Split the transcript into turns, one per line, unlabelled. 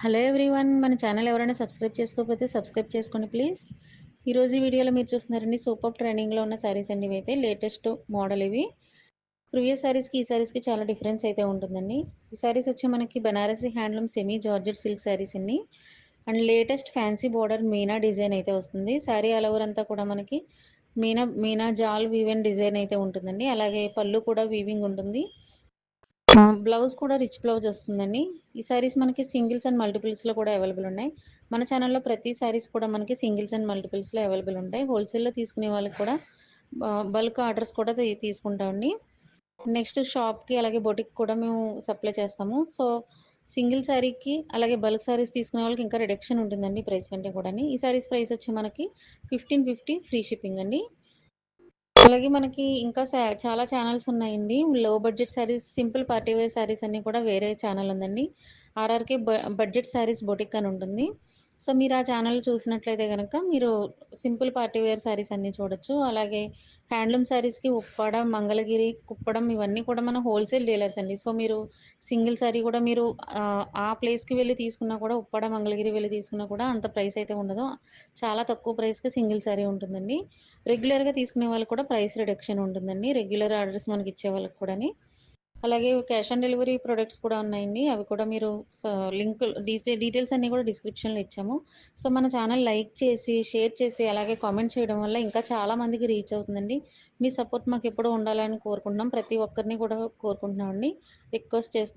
Hello everyone, మన channel ఎవరైనా subscribe చేసుకోకపోతే సబ్స్క్రైబ్ చేసుకోండి ప్లీజ్. ఈరోజు ఈ వీడియోలో మీరు చూస్తున్నారండి సూపర్ ట్రెండింగ్లో ఉన్న శారీస్ అండి. ఇవైతే లేటెస్ట్ మోడల్ ఇవి. ప్రీవియస్ శారీస్కి ఈ శారీస్కి చాలా డిఫరెన్స్ అయితే ఉంటుందండి. ఈ శారీస్ వచ్చి మనకి Banarasi handloom semi georgette silk saris అండి. And latest fancy border Meena design అయితే వస్తుంది. శారీ ఆల్ ఓవర్ అంతా కూడా మనకి మీనా మీనా జాల్ వీవెన్ డిజైన్ అయితే ఉంటుందండి. అలాగే పళ్ళు కూడా వీవింగ్ ఉంటుంది. బ్లౌజ్ కూడా రిచ్ బ్లౌజ్ వస్తుందండి. ఈ శారీస్ మనకి సింగిల్స్ అండ్ మల్టిపుల్స్లో కూడా అవైలబుల్ ఉన్నాయి. మన ఛానల్లో ప్రతి శారీస్ కూడా మనకి సింగిల్స్ అండ్ మల్టిపుల్స్లో అవైలబుల్ ఉంటాయి. హోల్సేల్లో తీసుకునే వాళ్ళకి కూడా బల్క్ ఆర్డర్స్ కూడా తీసుకుంటామండి. నెక్స్ట్ షాప్కి అలాగే బొటిక్ కూడా మేము సప్లై చేస్తాము. సో సింగిల్ శారీకి అలాగే బల్క్ శారీస్ తీసుకునే వాళ్ళకి ఇంకా రిడక్షన్ ఉంటుందండి ప్రైస్ కంటే కూడా. ఈ శారీస్ ప్రైస్ వచ్చి మనకి 1550 ఫ్రీ షిప్పింగ్ అండి. అలాగే మనకి ఇంకా చాలా ఛానల్స్ ఉన్నాయండి. లో budget sarees, simple party wear sarees అన్నీ కూడా వేరే ఛానల్ ఉందండి. ఆర్ఆర్‌కే బడ్జెట్ శారీస్ బొటిక్ అని ఉంటుంది. సో మీరు ఆ ఛానల్ చూసినట్లయితే గనక మీరు సింపుల్ పార్టీ వేర్ శారీస్ అన్నీ చూడొచ్చు. అలాగే హ్యాండ్లూమ్ శారీస్‌కి ఉప్పాడ, మంగళగిరి, కుప్పడం ఇవన్నీ కూడా మన హోల్సేల్ డీలర్స్ అండి. సో మీరు సింగిల్ శారీ కూడా మీరు ఆ ప్లేస్‌కి వెళ్లి తీసుకున్నా కూడా, ఉప్పాడ, మంగళగిరి వెళ్లి తీసుకున్నా కూడా అంత ప్రైస్ అయితే ఉండదు. చాలా తక్కువ ప్రైస్‌కి సింగిల్ శారీ ఉంటుందండి. రెగ్యులర్‌గా తీసుకునే వాళ్ళకి కూడా ప్రైస్ రిడక్షన్ ఉంటుందండి. రెగ్యులర్ ఆర్డర్స్ మనకి ఇచ్చే వాళ్ళకి కూడాని. అలాగే క్యాష్ ఆన్ డెలివరీ ప్రొడక్ట్స్ కూడా ఉన్నాయండి. అవి కూడా మీరు లింకులు డీటెయిల్స్ అన్నీ కూడా డిస్క్రిప్షన్‌లో ఇచ్చాము. సో మన ఛానల్ లైక్ చేసి, షేర్ చేసి, అలాగే కామెంట్ చేయడం వల్ల ఇంకా చాలా మందికి రీచ్ అవుతుందండి. మీ సపోర్ట్ మాకెప్పుడూ ఉండాలని కోరుకుంటున్నాం. ప్రతి ఒక్కరిని కూడా కోరుకుంటున్నామండి. రిక్వెస్ట్ చేస్తున్నాం.